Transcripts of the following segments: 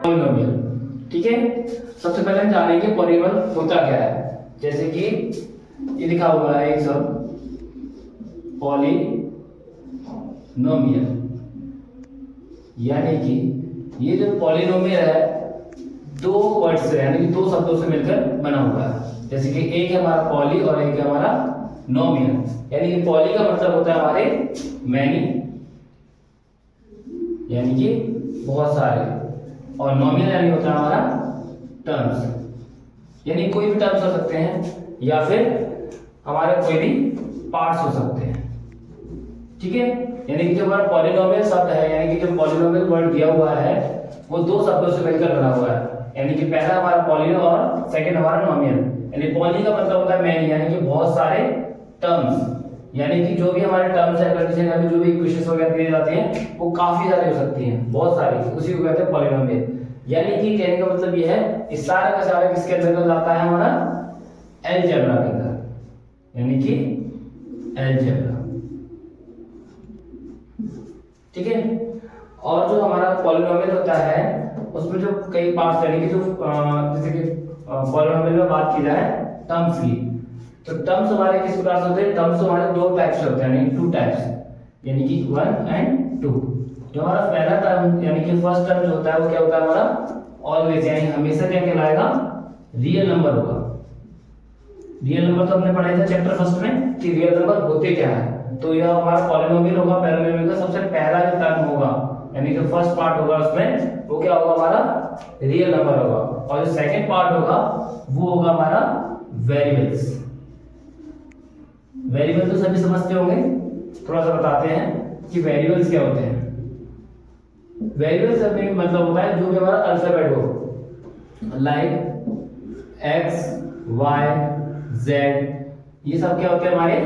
Polynomial. ठीक है, सबसे पहले हम जानेंगे पॉलिनोमियल होता क्या है। जैसे कि ये लिखा हुआ है एक सब पॉलिनोमियल, यानी कि ये जो पॉलिनोमियल है दो वर्ड से यानी कि दो शब्दों से मिलकर बना हुआ है। जैसे कि एक है हमारा पॉली और एक है हमारा नोमियल। यानी कि पॉली का मतलब होता है हमारे मैनी, यानी कि बहुत सारे, और नोमियल यानी होता है हमारा टर्म्स, यानी कोई भी टर्म्स हो सकते हैं या फिर हमारे कोई भी पार्ट्स हो सकते हैं। ठीक है, यानी कि जो हमारा पॉलिनोमियल शब्द है, यानी कि जो पॉलिनोमियल वर्ड दिया हुआ है वो दो शब्दों से मिलकर बना हुआ है। यानी कि पहला हमारा पॉलिनो और सेकंड हमारा नोमियल। यानी पॉली का मतलब होता है मैनी, यानी कि बहुत सारे टर्म्स, यानी कि जो भी हमारे टर्म्स है, कंडीशन है, जो भी इक्वेशंस वगैरह दी जाती हैं वो काफी सारी हो सकती हैं, बहुत सारी, उसी को कहते हैं पॉलिनोमियल। यानी कि कहने का मतलब ये है इस सारा का सारा किसके अंदर आता है हमारा अलजेब्रा के अंदर, यानी कि अलजेब्रा। ठीक है, और जो हमारा पॉलिनोमियल होता है उसमें जो कई पार्ट्स, यानी कि जो जैसे कि पॉलिनोमियल में बात की जाए टर्म्स की, तो टर्म्स हमारे किस प्रकार से होते हैं। टर्म्स हमारे दो टाइप्स होते हैं, यानी टू टाइप्स, यानी कि 1 एंड 2। जो हमारा पहला टर्म यानी कि फर्स्ट टर्म जो होता है वो क्या होता है हमारा ऑलवेज, यानी हमेशा क्या कहलाएगा रियल नंबर होगा। रियल नंबर तो हमने पढ़ा था चैप्टर फर्स्ट में कि रियल नंबर होते क्या है। तो यह हमारा पॉलिनोमियल होगा, पॉलिनोमियल का सबसे पहला जो टर्म होगा, यानी जो फर्स्ट पार्ट होगा उसमें वो क्या होगा हमारा रियल नंबर होगा, और जो सेकंड पार्ट होगा वो होगा हमारा वेरिएबल्स। वेरिएबल तो सभी समझते होंगे, थोड़ा सा बताते हैं कि वेरिएबल्स क्या होते हैं। वेरिएबल्स में मतलब होता है जो भी हमारा अल्फाबेट हो, लाइक एक्स वाई जेड, ये सब क्या होते हैं हमारे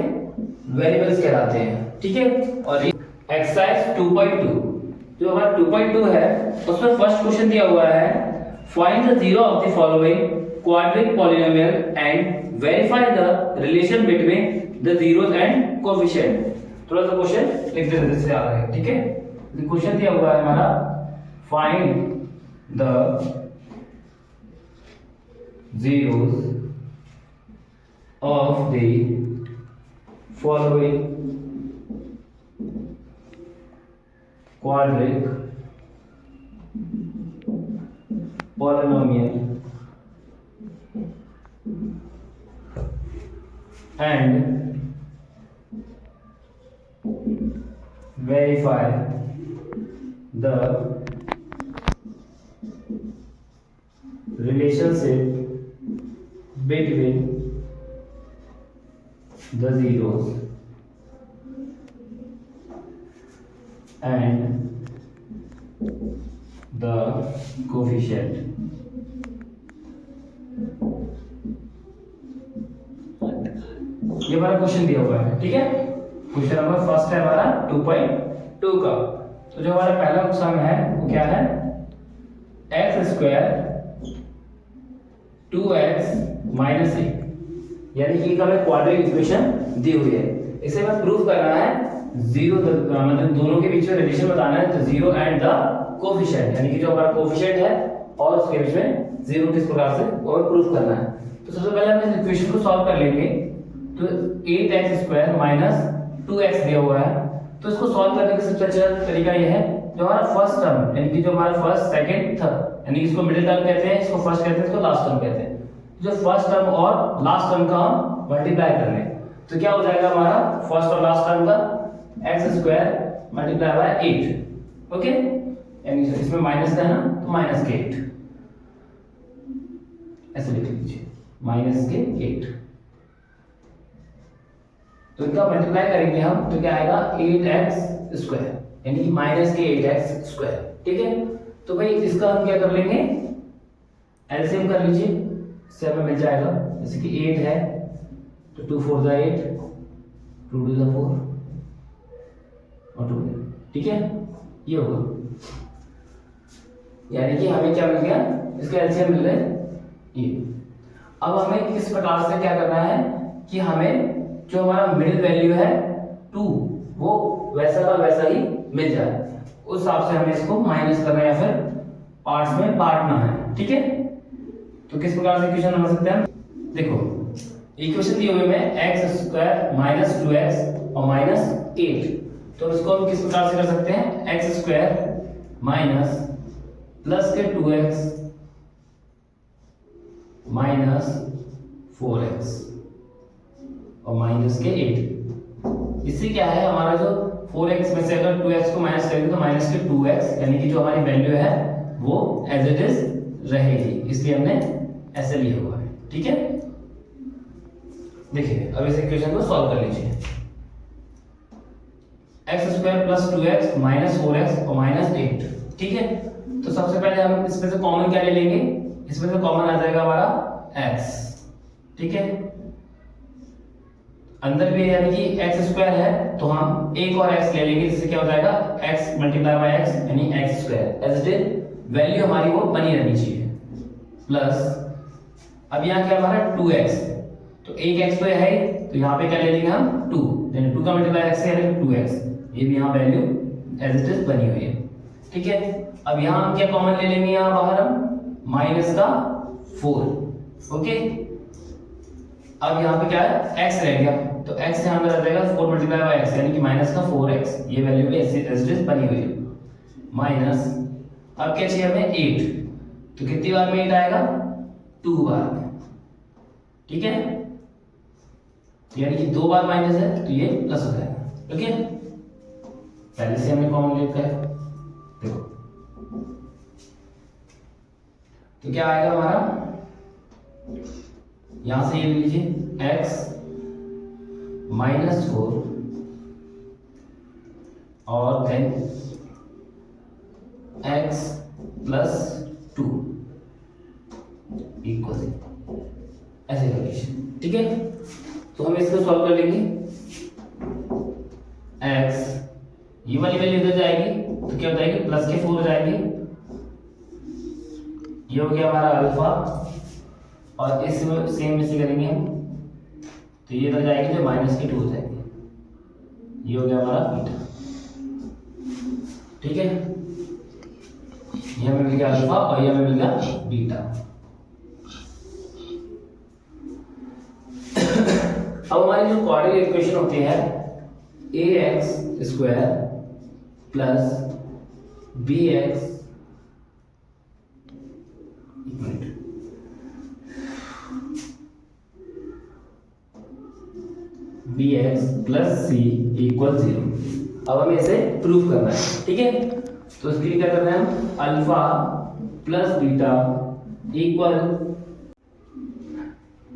वेरिएबल्स कहलाते हैं। ठीक है, और एक्सरसाइज 2.2 जो हमारा 2.2 है उसमें फर्स्ट क्वेश्चन दिया हुआ है find the zero of the following quadric polynomial and verify the relation between the zeros and coefficient. थोड़ा सा क्वेश्चन लिख देते हैं, आ रहा है। ठीक है, क्वेश्चन दिया हुआ है हमारा find the zeros of the following quadratic polynomial and verify the relationship between the zeros and the coefficient। ये हमारा क्वेश्चन दिया हुआ है। ठीक है, क्वेश्चन नंबर फर्स्ट है हमारा 2.2 का। तो जो हमारा पहला सम है वो क्या है x स्क्वायर 2x माइनस 1, यानी कि हमें क्वाड्रेटिक इक्वेशन दी हुई है। इसे हमें प्रूव करना है जीरो, मतलब दोनों के बीच में रिलेशन बताना है, तो जीरो एंड द कोएफिशिएंट, यानी कि जो हमारा कोएफिशिएंट है और उसके बीच में जीरो किस प्रकार से और प्रूव करना है। तो सबसे पहले हम इस इक्वेशन को सॉल्व कर लेंगे। तो 8x स्क्वायर माइनस 2x दिया हुआ है, तो इसको सॉल्व करने का सबसे अच्छा तरीका यह है जो हमारा फर्स्ट टर्म, यानी कि जो हमारा फर्स्ट सेकंड थर्ड, यानी इसको मिडिल टर्म कहते हैं, इसको फर्स्ट कहते हैं, इसको लास्ट टर्म कहते हैं। जो फर्स्ट टर्म और लास्ट टर्म का हम मल्टीप्लाई कर लें तो क्या हो जाएगा हमारा फर्स्ट और लास्ट टर्म का x square multiply by 8। Okay, यानी इसमें माइनस का है ना, तो माइनस के 8 ऐसे लिख लीजिए, माइनस के 8। तो इनका मल्टीप्लाई करेंगे हम तो क्या आएगा 8x स्क्वायर, यानी कि माइनस के 8x स्क्वायर। ठीक है, तो भाई इसका हम क्या कर लेंगे एलसीएम कर लीजिए, इससे हमें मिल जाएगा जैसे कि 8 है तो 2 4 जा 8, 2 2 जा 4 और 2। ठीक है, ये होगा, यानी कि हमें क्या मिल गया इसका एलसीएम मिल रहा है ये। अब हमें किस प्रकार से क्या करना है कि हमें जो हमारा मिडिल वैल्यू है 2 वो वैसा का वैसा ही मिल जाए, उस हिसाब से हमें इसको माइनस करना है या फिर पार्ट्स में बांटना है, ठीक है। तो किस प्रकार से इक्वेशन बना सकते हैं? देखो इक्वेशन दिए हुए में x² - 2x और -8, तो इसको हम किस प्रकार से कर सकते हैं? x² माइनस प्लस के 2x माइनस 4x और माइनस के 8। इससे क्या है, हमारा जो 4x में से अगर 2x को माइनस करेंगे तो माइनस के 2x, यानी कि जो हमारी वैल्यू है वो एज इट इज रहेगी, इसलिए हमने ऐसे लिया हुआ है, ठीक है। देखिए अब इस इक्वेशन को सॉल्व कर लीजिए। x² + 2x माइनस 4x और माइनस 8, ठीक है। तो सबसे पहले हम इसमें से कॉमन क्या ले लेंगे? इसमें से कॉमन आ जाएगा हमारा x, ठीक है। अंदर भी यानी कि x² है तो हम एक और x ले लेंगे, जिससे क्या हो जाएगा x × x यानी x², as it is value हमारी वो बनी रहनी चाहिए। प्लस अब यहाँ क्या हमारा 2x, तो एक x तो है ही, तो यहाँ पे क्या ले लेंगे हम 2, यानी 2 का मल्टीप्लाई x यानी 2x, ये भी यहाँ वैल्यू एज इट इज बनी हुई है, ठीक है। अब यहाँ हम क्या कॉमन ले लेंगे? यहाँ बाहर हम माइनस का 4, ओके। अब यहाँ पे क्या है x रह गया, तो x यहाँ पे आ जाएगा 4 × x यानी कि माइनस का 4x, ये वैल्यू भी एज इट इज बनी हुई है। माइनस अब क्या चाहिए हमें? 8, तो कितनी बार में 8 आएगा? 2 बार में, ठीक है। यानी कि 2 बार माइनस है तो ये प्लस हो जाएगा, ओके। पहले से हमने कॉमन लेकर है, देखो तो क्या आएगा हमारा? यहां से ये ले लीजिए x - 4 और देन x + 2 इक्वल ऐसे कर लीजिए, ठीक है। तो हम इसको सॉल्व कर लेंगे। x ये वाली वैल्यू इधर जाएगी तो क्या हो जाएगी? प्लस के 4 हो जाएंगे, ये हो गया हमारा अल्फा, और इस सेम में से करेंगे हम तो ये इधर जाएगी तो माइनस के 2 हो जाएंगे, ये हो गया हमारा बीटा, ठीक है। ये हमें मिल गया अल्फा और ये हमें मिल गया बीटा। अब हमारी जो क्वाड्रेटिक इक्वेशन होती है ax² plus bx, bx plus c equal 0। अब हमें इसे प्रूफ करना है, ठीक है। तो इसके लिए क्या करना है? अल्फा प्लस बीटा इक्वल,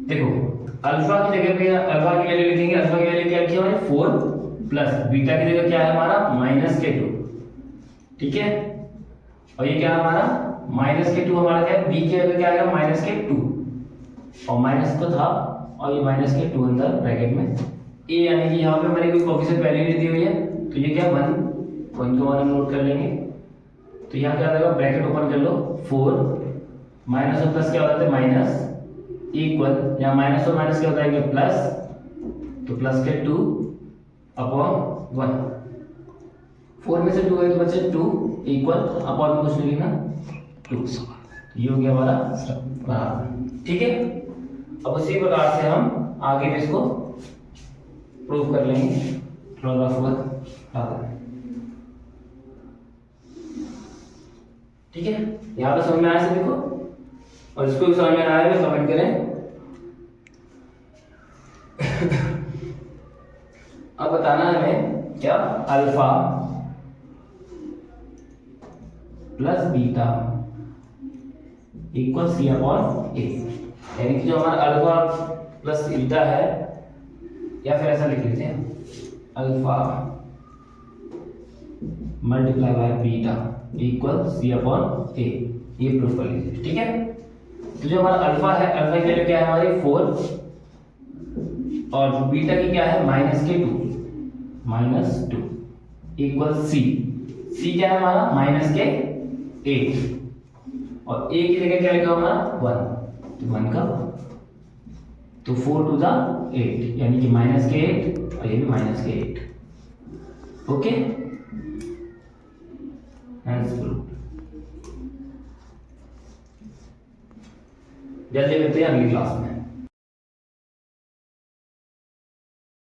देखो अल्फा की जगह पे अल्फा की वैल्यू लिखेंगे, अल्फा की वैल्यू क्या की हमारे 4 प्लस बीटा की जगह क्या है हमारा माइनस के 2, ठीक है। और ये क्या है हमारा माइनस के 2, हमारा क्या है? बी की जगह क्या आएगा? माइनस के 2, और माइनस तो था और ये माइनस के 2 अंदर ब्रैकेट में ए, यानी कि यहाँ पे हमारी कोई कोफिशिएंट वैल्यू नहीं दी हुई है, तो ये क्या 1 को 1 नोट कर लेंगे। तो यहाँ क्या आ जाएगा? ब्रैकेट ओपन कर लो, 4 माइनस और प्लस क्या हो जाता है? माइनस इक्वल, यहाँ माइनस और माइनस क्या हो जाएंगे? प्लस, तो प्लस के 2 अपॉन 1, 4 में से 2 है तो बचे 2 इक्वल, अपॉन में कुछ नहीं लिखना 2, ये हो गया हमारा बराबर, ठीक है। अब उसी प्रकार से हम आगे भी इसको प्रूव कर लेंगे, थोड़ा रफ वर्क, ठीक है। यहाँ पे समझ में आया से देखो, और इसको भी समझ में आया है कमेंट करें। अब बताना है हमें क्या? Alpha plus beta equal C upon A, यानी कि जो हमारा अल्फा प्लस बीटा है, या फिर ऐसा लिख लीजिए alpha multiply by beta equal C upon A, ये प्रूफ कर लीजिए, ठीक है। तो जो हमारा अल्फा है, अल्फा की वैल्यू क्या है हमारी 4, और बीटा की क्या है? माइनस के 2 इक्वल सी, सी क्या है हमारा? माइनस के 8, और ए की जगह क्या लिखा हमारा? 1, तो 1 का 1, तो 4 टू द 8, यानी कि माइनस के 8 और ये भी माइनस के 8, ओके। जल्दी मिलते हैं अगली क्लास में।